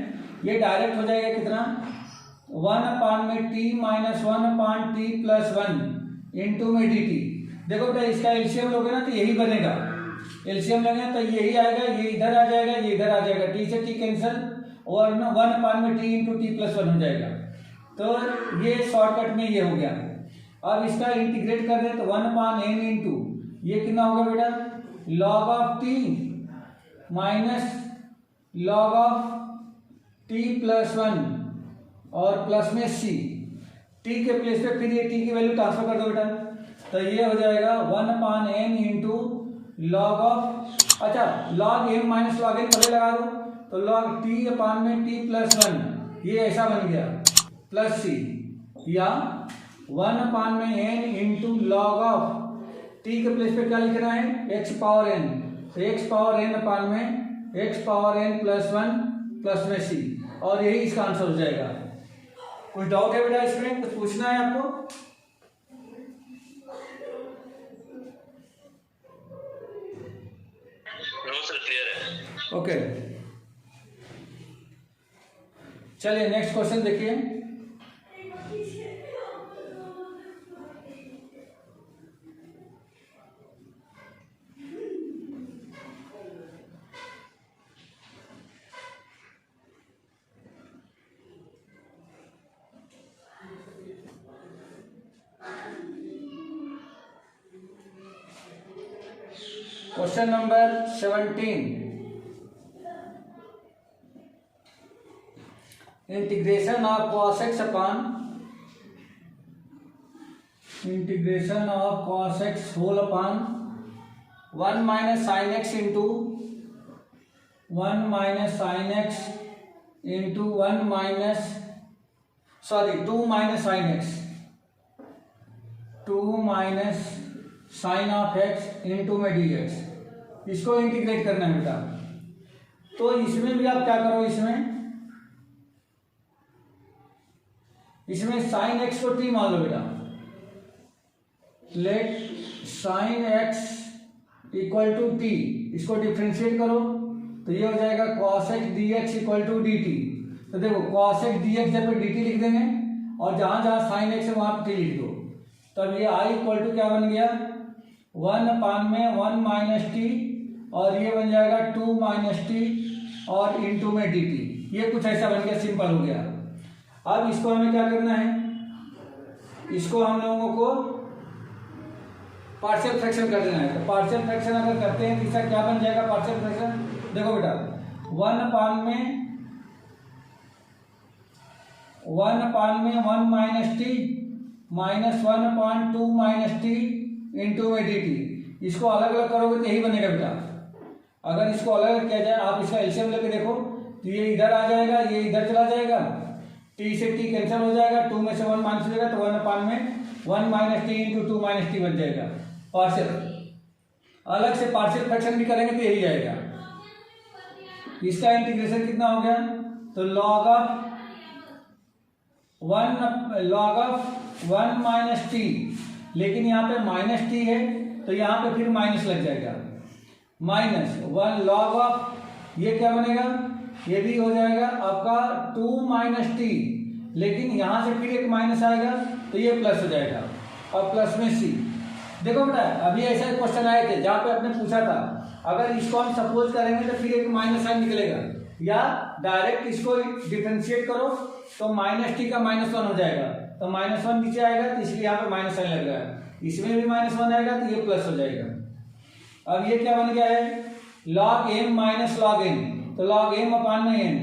ये डायरेक्ट हो जाएगा कितना 1 अपान में t माइनस 1 अपान t प्लस 1 इंटू में dt। देखो बेटा इसका एलसीएम लोगे ना तो यही बनेगा। एलसीएम लेंगे तो यही आएगा, ये इधर आ जाएगा, ये इधर आ जाएगा, टी से टी कैंसिल, और ना 1 अपान में टी इंटू टी प्लस 1 हो जाएगा। तो ये शॉर्टकट में ये हो गया। अब इसका इंटीग्रेट कर दें तो 1 अपान n इंटू ये कितना होगा बेटा log of T minus log of T plus 1 और प्लस में c। टी के प्लेस पे फिर ये टी की वैल्यू ट्रांसफर कर दो बेटा, तो ये हो जाएगा 1 अपान n इंटू लॉग ऑफ, अच्छा log m minus log n पहले लगा दो तो लॉग t अपान में t प्लस 1। ये ऐसा बन गया प्लस c, या 1 अपान में n into log of t के प्लेस पे क्या लिखना है x पावर n, तो x पावर n अपान में x power n plus 1 plus में c, और यही इसका आंसर हो जाएगा। कुछ डाउट है बेटा इसमें, कुछ पूछना है आपको? नो सर क्लियर है। ओके चलिए नेक्स्ट क्वेश्चन देखिए। Question number 17, integration of cos x upon integration of cos x whole upon 1 minus sine x into 1 minus sine x into 1 minus 2 minus sine x 2 minus sine of x into में d x. इसको integrate करना है बेटा। तो इसमें भी आप क्या करो, इसमें साइन एक्स को टी मान लो बेटा। Let sine x equal to t, इसको डिफ्रेंशिएट करो तो ये हो जाएगा cos x dx equal to d t. तो देखो cos x dx जब डी टी लिख देंगे और जहां जहां साइन एक्स है वहां पर टी लिख दो, तब ये i इक्वल टू क्या बन गया 1 अपान में 1 माइनस टी, और ये बन जाएगा 2 माइनस टी और इंटू में डी टी। ये कुछ ऐसा बन गया, सिंपल हो गया। अब इसको हमें क्या करना है, इसको हम लोगों को पार्शियल फ्रैक्शन कर देना है। तो पार्शियल फ्रैक्शन अगर करते हैं तो इसका क्या बन जाएगा पार्शियल फ्रैक्शन, देखो बेटा 1 अपान में 1 माइनस टी माइनस 1 अपान 2 माइनस टी इंटू में डी टी। इसको अलग अलग करोगे तो यही बनेगा बेटा। अगर इसको अलग अलग किया जाए, आप इसका एलसीएम लेके देखो तो ये इधर आ जाएगा, ये इधर चला जाएगा, टी से टी कैंसिल हो जाएगा, 2 में से 1 माइनस हो जाएगा, तो 1 अपान में 1 minus T into 2 minus T बन जाएगा पार्शियल। अलग से पार्शियल फ्रैक्शन भी करेंगे तो यही जाएगा। इसका इंटीग्रेशन कितना हो गया, तो लॉग ऑफ 1 माइनस टी, लेकिन यहाँ पे माइनस टी है तो यहाँ पे फिर माइनस लग जाएगा, माइनस 1 लॉग ऑफ ये क्या बनेगा, ये भी हो जाएगा आपका 2 माइनस टी, लेकिन यहाँ से फिर एक माइनस आएगा तो ये प्लस हो जाएगा, और प्लस में सी। देखो बेटा अभी ऐसा क्वेश्चन आए थे जहाँ पे आपने पूछा था अगर इसको हम सपोज करेंगे तो फिर एक माइनस साइन निकलेगा, या डायरेक्ट इसको डिफरेंशिएट करो तो माइनस टी का -1 हो जाएगा, तो -1 नीचे आएगा तो इसलिए यहाँ पे माइनस साइन लग रहा है, इसमें भी -1 आएगा तो ये प्लस हो जाएगा। अब ये क्या बन गया है, log m minus log n, तो log m अपान में n,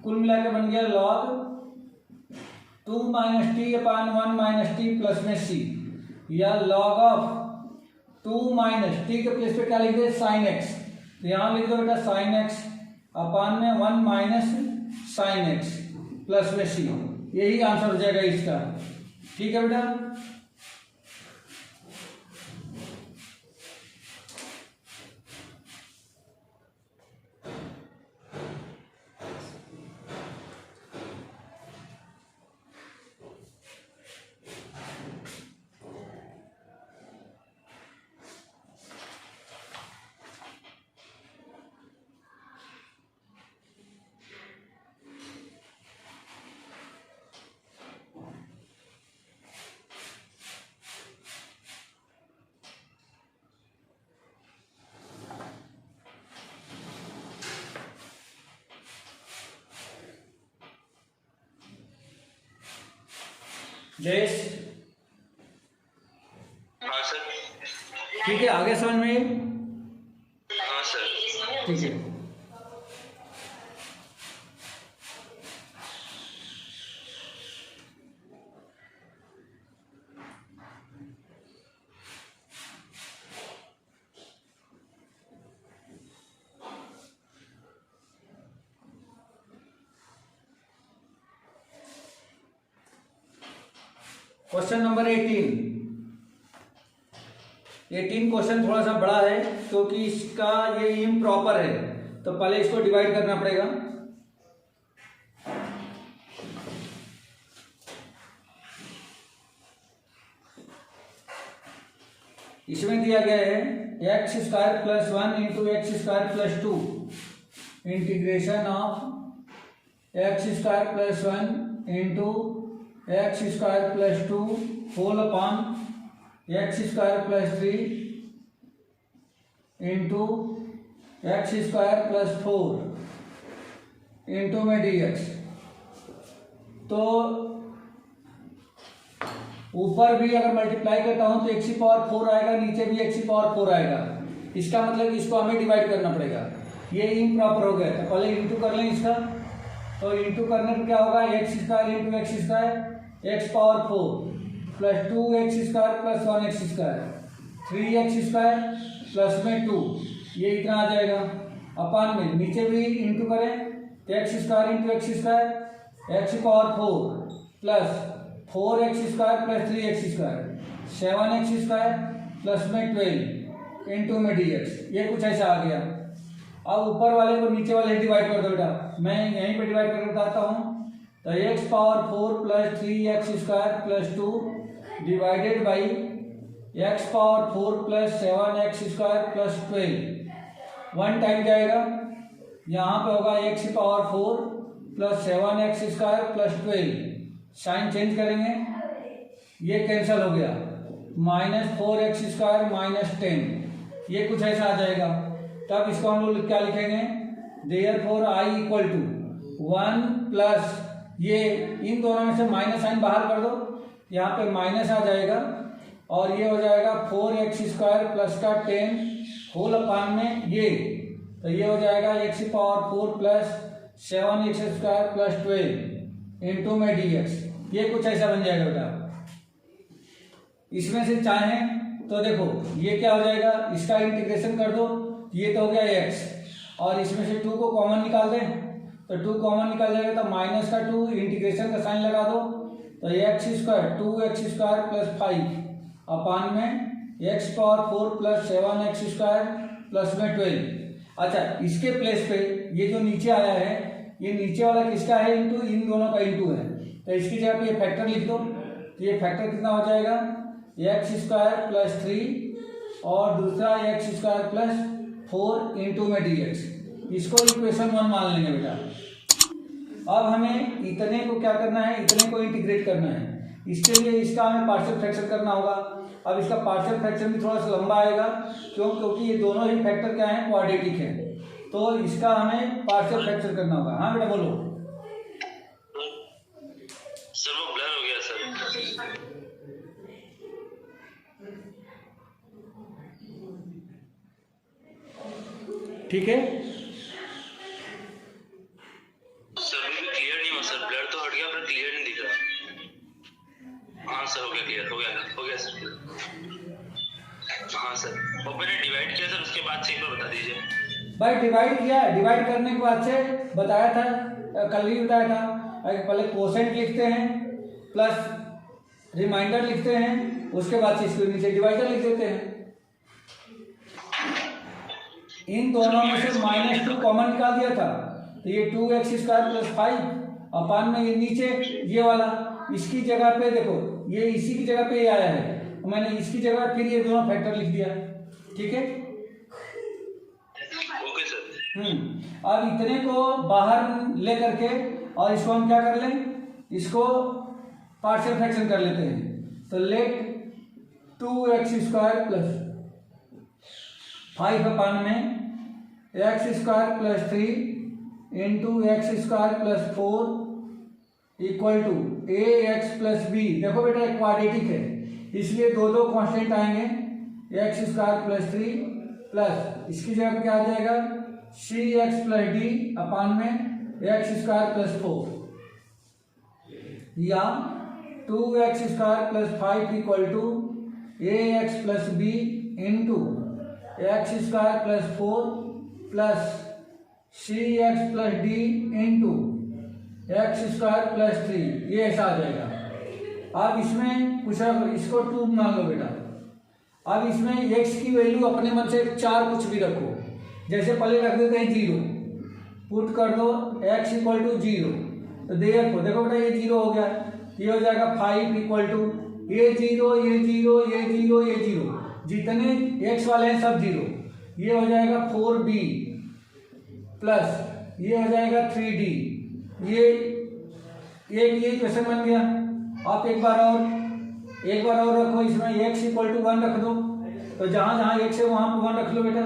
कुल मिला के बन गया log 2 minus T upon 1 minus T plus में c, या log ऑफ 2 माइनस टी के प्लेस पे क्या लिख दे साइन x, तो यहाँ लिख दो बेटा साइन x अपान में 1 माइनस साइन x प्लस में c, यही आंसर हो जाएगा इसका। ठीक है बेटा, जयेश हाँ सर। ठीक है, आगे समझ में? हाँ सर। ठीक है, क्वेश्चन नंबर 18 क्वेश्चन थोड़ा सा बड़ा है क्योंकि इसका ये इम्प्रॉपर है, तो पहले इसको डिवाइड करना पड़ेगा। इसमें दिया गया है x² + 1 × x² + 2 integration of x² + 1 × x² + 2 whole upon x² + 3 into x² + 4 into में dx। तो ऊपर भी अगर मल्टीप्लाई करता हूं तो x⁴ आएगा, नीचे भी x⁴ आएगा, इसका मतलब इसको हमें डिवाइड करना पड़ेगा। ये इम्प्रॉपर हो गया, तो पहले इंटू कर लें इसका, तो इंटू करने पर क्या होगा x² × x² x⁴ plus 2x² + 1x², 3x² plus में 2, ये इतना आ जाएगा। अपान में नीचे भी इंटू करें तो x² × x² x⁴ plus 4x² + 3x², 7x² plus में 12 इंटू में dx, ये कुछ ऐसा आ गया। अब ऊपर वाले को नीचे वाले डिवाइड कर दो बेटा, मैं यहीं पे डिवाइड करके बताता हूँ। तो x⁴ plus 3x² plus 2 divided by x⁴ plus 7x² plus 12, 1 time जाएगा, यहाँ पे होगा x⁴ plus 7x² plus 12, sign change करेंगे, ये कैंसिल हो गया, -4x² -10, ये कुछ ऐसा आ जाएगा। तब इसको हम लोग क्या लिखेंगे, देयरफॉर I = 1 प्लस ये इन दोनों में से माइनस साइन बाहर कर दो, यहाँ पे माइनस आ जाएगा, और ये हो जाएगा 4x² प्लस का 10 होल अपान में ये, तो ये हो जाएगा x⁴ plus 7x² plus 12 into में dx, ये कुछ ऐसा बन जाएगा बेटा। इसमें से चाहें तो देखो ये क्या हो जाएगा, इसका इंटीग्रेशन कर दो, ये तो हो गया x, और इसमें से 2 को कॉमन निकाल दें, तो 2 कॉमन निकाल जाएगा तो -2 इंटीग्रेशन का साइन लगा दो, तो x² 2x² प्लस 5 अपान में x⁴ प्लस 7x² प्लस में 12। अच्छा, इसके प्लेस पे ये जो नीचे आया है, ये नीचे वाला किसका है, इंटू इन दोनों का इंटू है, तो इसकी जगह पे ये फैक्टर लिख दो, तो ये फैक्टर कितना हो जाएगा x² प्लस 3 और दूसरा x² प्लस 4 इंटू में dx, इसको इक्वेशन 1 मान लेंगे बेटा। अब हमें इतने को क्या करना है, इतने को इंटीग्रेट करना है। इसके लिए इसका हमें पार्शियल फ्रैक्शन करना होगा। अब इसका पार्शियल फ्रैक्शन भी थोड़ा सा लंबा आएगा, क्योंकि ये दोनों ही फैक्टर क्या है, क्वाड्रेटिक है। तो इसका हमें पार्शियल फ्रैक्शन करना होगा। हाँ बेटा बोलो। सर वो ब्लर हो गया सर। ठीक है सर अभी भी क्लियर नहीं हुआ सर, ब्लर तो हट गया पर क्लियर नहीं दिख रहा। हाँ सर हो गया, क्लियर हो गया सर। हाँ सर, और मैंने डिवाइड किया सर, उसके बाद से एक बार बता दीजिए। भाई डिवाइड किया, डिवाइड करने के बाद से बताया था, कल ही बताया था, पहले कोसेंट लिखते हैं प्लस रिमाइंडर लिखते हैं, उसके बाद से इसके नीचे डिवाइडर लिख देते हैं। इन दोनों में से -2 कॉमन निकाल दिया था, तो ये 2x² + 5 अपान में ये नीचे ये वाला, इसकी जगह पे देखो ये इसी की जगह पे ये आया है, तो मैंने इसकी जगह फिर ये दोनों फैक्टर लिख दिया। ठीक है, ओके सर। अब इतने को बाहर ले करके और इसको हम क्या कर लें, इसको पार्शियल फ्रैक्शन कर लेते हैं। तो लेट 2x² + 5 अपान में x² + 3 × x² + 4 equal to ax + b। देखो बेटा एक क्वाड्रेटिक है, इसलिए दो कांस्टेंट आएंगे, x² + 3 प्लस इसकी जगह पे क्या आ जाएगा, cx + d अपान में x² + 4 या 2x² + 5 equal to ax + b into x² + 4 plus cx + d into x² + 3, ये ऐसा आ जाएगा। अब इसमें कुछ इसको 2 मान लो बेटा। अब इसमें x की वैल्यू अपने मन से 4 कुछ भी रखो, जैसे पहले रख देते हैं 0, पुट कर दो x = 0, तो देखो बेटा ये 0 हो गया, ये हो जाएगा 5 इक्वल टू ये 0 ये 0 ये 0 ये 0, जितने x वाले हैं सब 0, ये हो जाएगा 4b प्लस ये हो जाएगा 3d, ये इक्वेशन बन गया। आप एक बार और रखो, इसमें x = 1 रख दो, तो जहाँ जहाँ x है वहाँ पर 1 रख लो बेटा,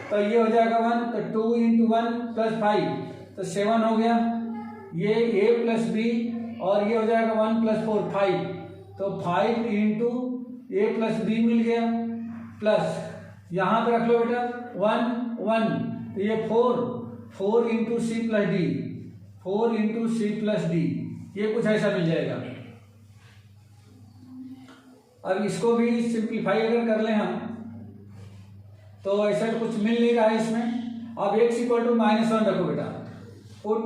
तो ये हो जाएगा 1, तो 2 × 1 + 5 तो 7 हो गया, ये a + b और ये हो जाएगा 1 + 4 5, तो 5 × a + b मिल गया, प्लस यहाँ पे रख लो बेटा 1 1, तो ये 4 × c + d 4 × c + d, ये कुछ ऐसा मिल जाएगा। अब इसको भी सिंप्लीफाई अगर कर लें हम, तो ऐसा कुछ मिल नहीं रहा है इसमें। अब x = -1 रखो बेटा, पुट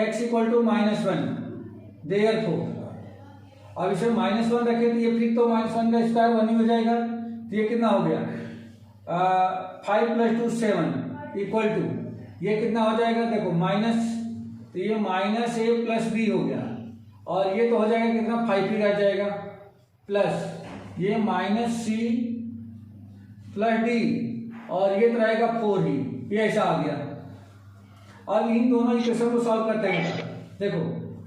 x = -1 देयरफॉर, अब इसे -1 रखे तो ये फिर तो -1 का स्क्वायर 1 ही हो जाएगा, तो ये कितना हो गया 5 + 2 7 इक्वल टू ये कितना हो जाएगा, देखो माइनस, तो ये -a + b हो गया, और ये तो हो जाएगा कितना 5 ही रह जाएगा, प्लस ये -c + d और ये तो रहेगा 4 ही, ये ऐसा आ गया। अब इन दोनों इक्वेशन को सॉल्व करते हैं। देखो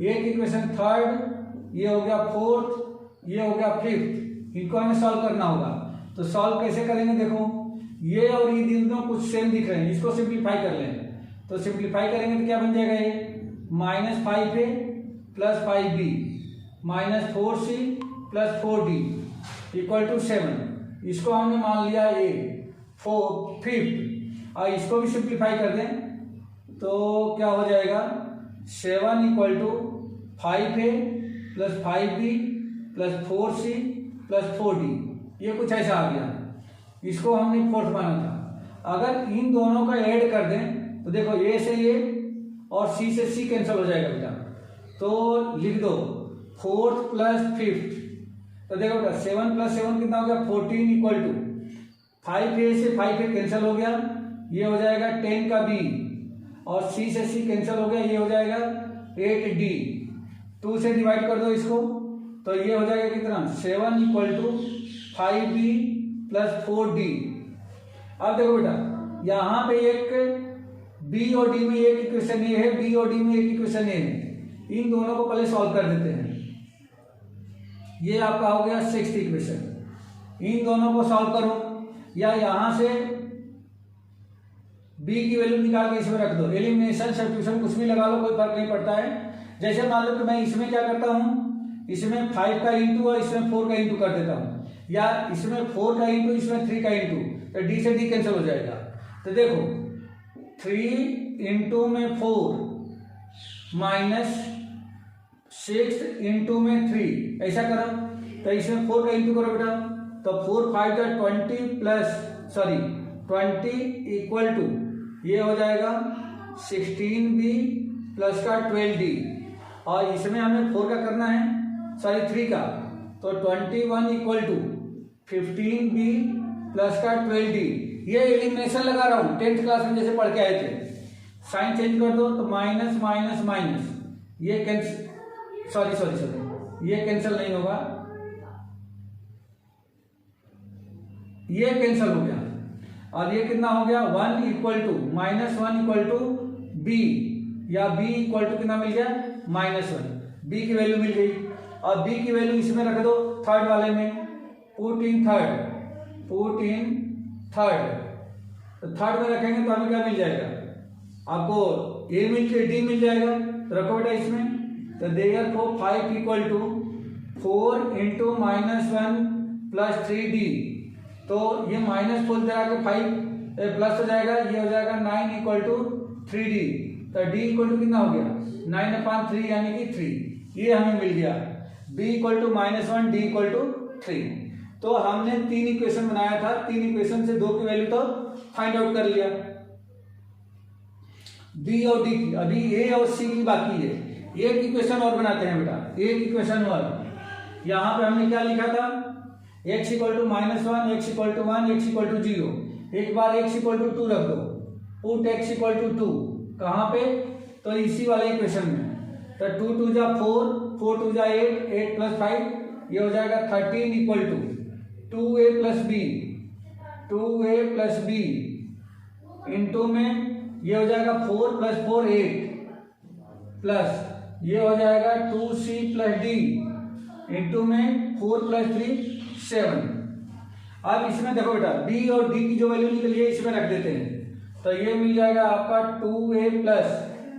एक इक्वेशन 3rd, ये हो गया 4th, ये हो गया 5th, इनको हमें सॉल्व करना होगा। तो सॉल्व कैसे करेंगे, देखो ये और ये दोनों कुछ सेम दिख रहे हैं, इसको सिंप्लीफाई कर लें। तो सिंप्लीफाई करेंगे तो क्या बन जाएगा, ये -5a + 5b -4c + 4d equal to 7, इसको हमने मान लिया a 5th, और इसको भी सिंप्लीफाई कर दें तो क्या हो जाएगा 7 = 5a + 5b + 4c + 4d, ये कुछ ऐसा आ गया। इसको हमने 4th माना था। अगर इन दोनों का ऐड कर दें तो देखो a से a और c से c कैंसिल हो जाएगा बेटा, तो लिख दो 4th + 5th, तो देखो बेटा 7 + 7 कितना हो गया 14 इक्वल टू 5a से 5a कैंसिल हो गया, ये हो जाएगा 10 का b, और c से c कैंसिल हो गया, ये हो जाएगा 8d, 2 से डिवाइड कर दो इसको, तो ये हो जाएगा कितना 7 = 5b + 4d। अब देखो बेटा यहाँ पे एक बी और डी में एक इक्वेशन ए है, बी और डी में एक इक्वेशन ए है, इन दोनों को पहले सॉल्व कर देते हैं। ये आपका हो गया 6th इक्वेशन। इन दोनों को सॉल्व करो या यहां से b की वैल्यू निकाल के इसमें रख दो। एलिमिनेशन सब्स्टिट्यूशन कुछ भी लगा लो, कोई फर्क नहीं पड़ता है। जैसे मान लो कि मैं इसमें क्या करता हूं, इसमें 5 का इंटू और इसमें 4 का इंटू कर देता हूं, या इसमें 4 का इंटू इसमें 3 का इंटू, तो डी से डी कैंसिल हो जाएगा। तो देखो 3 इंटू में 4 माइनस 6 इंटू में 3, ऐसा करो। तो इसमें 4 का इंटू करो बेटा, तो 4 5 का 20 प्लस 20 इक्वल टू ये हो जाएगा 16b प्लस का 12d, और इसमें हमें 4 का करना है, 3 का, तो 21 इक्वल टू 15b प्लस का 12d। ये एलिमिनेशन लगा रहा हूं 10th क्लास में जैसे पढ़ के आए थे। साइन चेंज कर दो तो माइनस माइनस माइनस, ये कैंसिल, सॉरी ये कैंसिल नहीं होगा, ये कैंसिल हो गया। और ये कितना हो गया, 1 equal to -1 equal to b, या b इक्वल टू कितना मिल गया, -1, b की वैल्यू मिल गई। और b की वैल्यू इसमें रख दो थर्ड वाले में, पुट इन थर्ड, तो थर्ड में रखेंगे तो हमें क्या मिल जाएगा, आपको a मिल के d मिल जाएगा, तो रखो बेटा इसमें। तो therefore 5 equal to 4 into -1 plus 3d, तो ये माइनस खोल दे के 5 प्लस हो जाएगा, ये हो जाएगा 9 इक्वल टू 3d। तो d इक्वल टू कितना हो गया, 9/3 यानी कि 3, ये हमें मिल गया। b equal to -1, d equal to 3। तो हमने 3 इक्वेशन बनाया था, 3 इक्वेशन से 2 की वैल्यू तो फाइंड आउट कर लिया। b और d की, अभी a और c की बाकी है। एक इक्वेशन और बनाते हैं बेटा, एक इक्वेशन और। यहाँ पे हमने क्या लिखा था, x equal to -1, x equal to 1, x equal to 0। एक बार x इक्वल टू 2 रख दो, पुट x इक्वल टू 2, कहाँ पे, तो इसी वाले इक्वेशन में। तो 2 2 जा 4, 4 2 जा 8, 8 प्लस 5, ये हो जाएगा 13 equal to 2a plus b, 2a plus b into में ये हो जाएगा 4 प्लस 4 8, प्लस ये हो जाएगा 2c प्लस d इंटू में 4 प्लस 3 7। अब इसमें देखो बेटा b और d की जो वैल्यू निकली है इसमें रख देते हैं, तो ये मिल जाएगा आपका 2a प्लस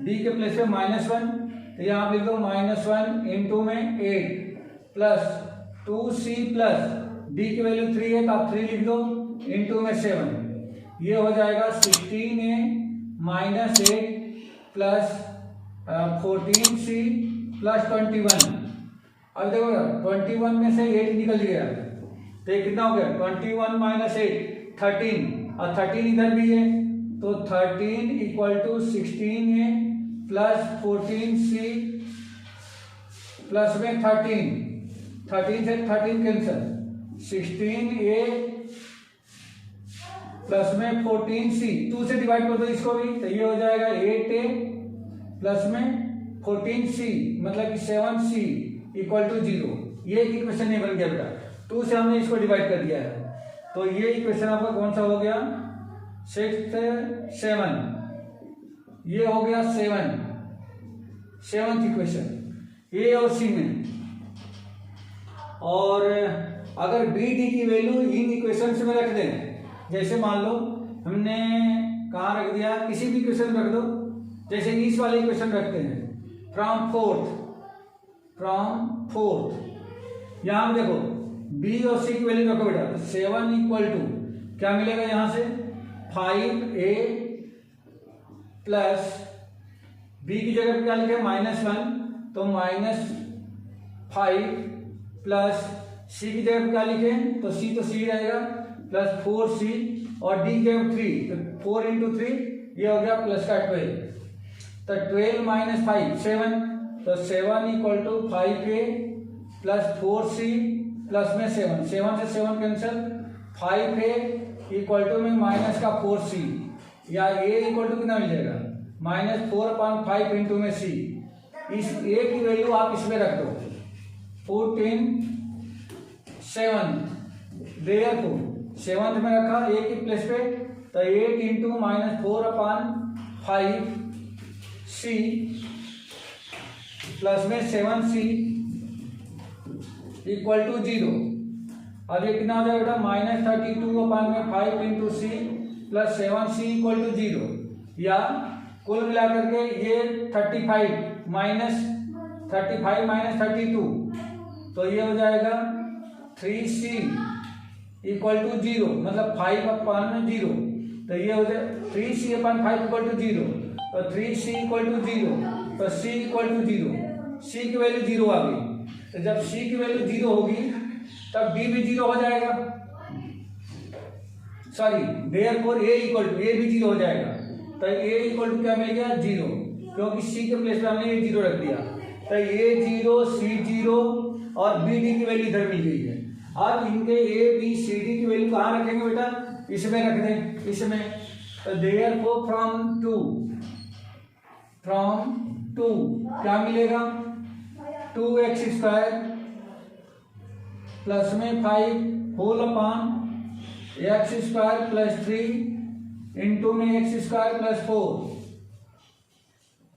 d के प्लेस पे -1, तो यहाँ लिख दो -1 इंटू में 8 प्लस 2c प्लस d की वैल्यू 3 है तो आप 3 लिख दो इंटू में 7, ये हो जाएगा 16a minus 8 plus 14c plus 21। अब देखो 21 में से 8 निकल गया, तो ये कितना हो गया, 21 माइनस 8 13, और 13 इधर भी है, तो 13 equal to 16a plus 14c plus में 13 से 13 कैंसिल, 16a प्लस में 14c, 2 से डिवाइड कर दो इसको भी, तो ये हो जाएगा 8a प्लस में 14c मतलब कि 7c इक्वल टू 0। ये एक इक्वेशन ये बन गया बेटा, 2 से हमने इसको डिवाइड कर दिया है, तो ये इक्वेशन आपका कौन सा हो गया, 7, ये हो गया 7th इक्वेशन ए और सी में। और अगर बी डी की वैल्यू इन इक्वेशन में रख दें, जैसे मान लो हमने कहाँ रख दिया, किसी भी इक्वेशन में रख दो, जैसे इस वाले इक्वेशन रखते हैं, फ्रॉम फोर्थ, यहाँ देखो बी और सी की वैल्यू रखो बेटा, तो 7 इक्वल टू क्या मिलेगा यहाँ से, 5a प्लस बी की जगह पे क्या लिखे -1, तो -5 प्लस सी की जगह पे क्या लिखे, तो सी रहेगा, प्लस 4c, और डी की जगह 3, तो 4 इंटू 3 ये हो गया प्लस का 12, तो 12 माइनस 5 7, तो 7 equal to 5a plus 4c plus में 7 से 7 कैंसिल, 5a इक्वल टू में माइनस का 4c, या a इक्वल टू कितना मिल जाएगा, -4/5 इंटू में c। इस a की वैल्यू आप इसमें रख दो, 7 देयरफॉर 7th में रखा a की प्लेस पे, तो 8 इंटू -4/5 5c प्लस में 7c इक्वल टू 0। अब ये कितना हो जाएगा बेटा, -32/5 into c plus 7c equal to 0, या कुल मिलाकर के ये 35 माइनस 32, तो ये हो जाएगा 3c इक्वल टू 0, मतलब 5/0, तो ये हो जाए 3c/5 इक्वल टू 0, तो 3c इक्वल टू 0, तो c इक्वल टू 0, c की वैल्यू 0 आ गई। तो जब c की वैल्यू 0 होगी तब b भी 0 हो जाएगा, सॉरी देयरफॉर a भी 0 हो जाएगा। तो a इक्वल टू क्या मिल गया, 0, क्योंकि c के प्लेस पे हमने ये 0 रख दिया। तो a 0, c 0 और b d की वैल्यू इधर मिल गई है। अब इनके a b c d की वैल्यू कहाँ रखेंगे बेटा, इसमें रख दें, इसमें। तो देयरफॉर फ्रॉम 2 क्या मिलेगा, 2x² प्लस में 5 whole upon x² plus 3 into में x² plus 4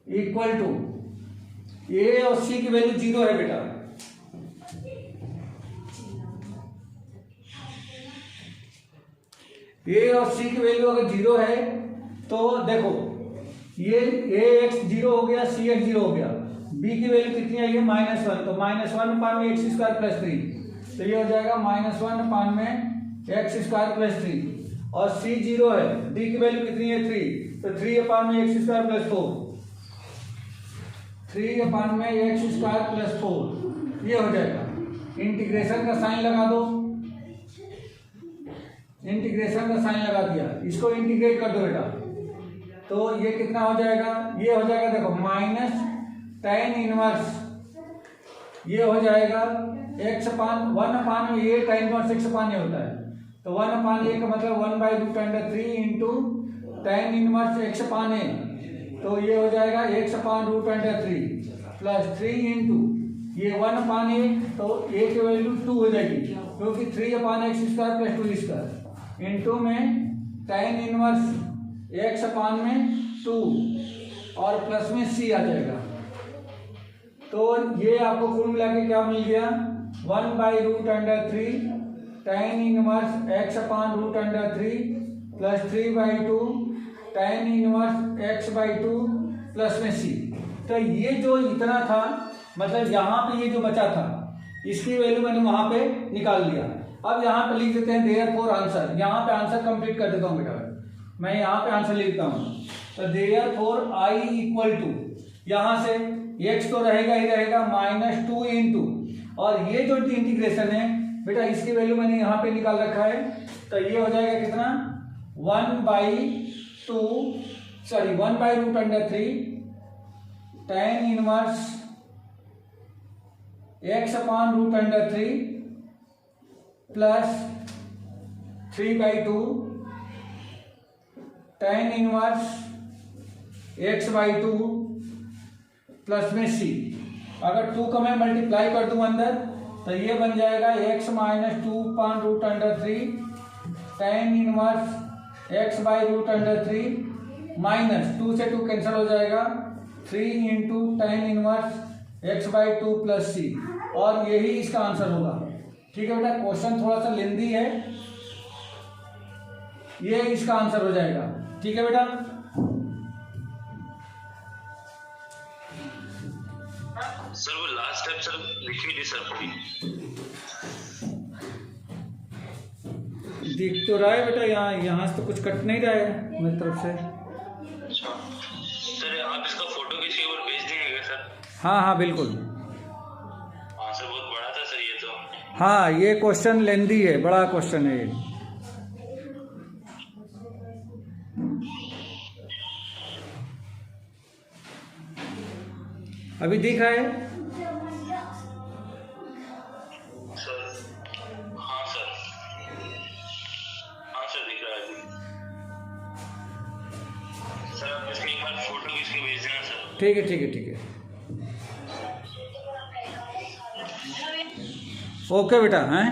equal to a और c की वैल्यू 0 है बेटा। a और c की वैल्यू अगर 0 है तो देखो ये ax 0 हो गया, cx 0 हो गया, b की वैल्यू कितनी आई है, -1, तो -1 में x² प्लस 3, तो ये हो जाएगा -1 में x² प्लस 3, और c 0 है, d की वैल्यू कितनी है 3, तो 3 में x² प्लस 4, 3 में x² प्लस 4, ये हो जाएगा। इंटीग्रेशन का साइन लगा दो, इंटीग्रेशन का साइन लगा दिया, इसको इंटीग्रेट कर दो बेटा, तो ये कितना हो जाएगा, ये हो जाएगा देखो -tan इनवर्स, ये हो जाएगा x/1 में ये tan इनवर्स x/a होता है, तो 1/a का मतलब 1/√3 इंटू tan इनवर्स x/a, तो ये हो जाएगा x/√3 प्लस 3 इंटू ये 1/a, तो a की वैल्यू 2 हो जाएगी, क्योंकि 3/x² प्लस 2² इंटू में tan इनवर्स x/2 और प्लस में c आ जाएगा। तो ये आपको कुल मिला के क्या मिल गया, 1/√3 tan inverse x/√3 plus 3/2 tan inverse x/2 plus में c। तो ये जो इतना था, मतलब यहाँ पे ये जो बचा था इसकी वैल्यू मैंने वहां पे निकाल लिया। अब यहाँ पे लिख देते हैं देयरफॉर आंसर, यहाँ पे आंसर कंप्लीट कर देता हूँ बेटा, मैं यहाँ पे आंसर लिखता हूँ। तो देयरफॉर i इक्वल टू, यहाँ से x तो रहेगा ही रहेगा, -2 इंटू, और ये जो इंटीग्रेशन है बेटा इसकी वैल्यू मैंने यहाँ पे निकाल रखा है, तो ये हो जाएगा कितना, 1/√3 tan inverse x/√3 plus 3/2 tan inverse x/2 plus में c। अगर 2 का मैं मल्टीप्लाई कर दूं अंदर, तो ये बन जाएगा x - 2/√3 tan inverse x/√3 minus 2 से 2 कैंसिल हो जाएगा, 3 into tan inverse x/2 plus c, और यही इसका आंसर होगा। ठीक है बेटा, क्वेश्चन थोड़ा सा लेंदी है, ये इसका आंसर हो जाएगा। ठीक है बेटा, सर वो लास्ट स्टेप सर लिख लीजिए सर पूरी। दिख तो रहा है बेटा, यहाँ से तो कुछ कट नहीं रहा है मेरी तरफ से। अच्छा सर, आप इसका फोटो खींच के और भेज दीजिएगा सर। हाँ बिल्कुल। आंसर बहुत बड़ा था सर ये तो। हाँ, ये क्वेश्चन लेंदी है, बड़ा क्वेश्चन है ये। अभी दिख रहा है सर? हाँ सर, हाँ सर दिख रहा है सर। आप इसकी एक बार फोटो खींच के भेज देना सर। ठीक है ठीक है ठीक है, ओके बेटा। हैं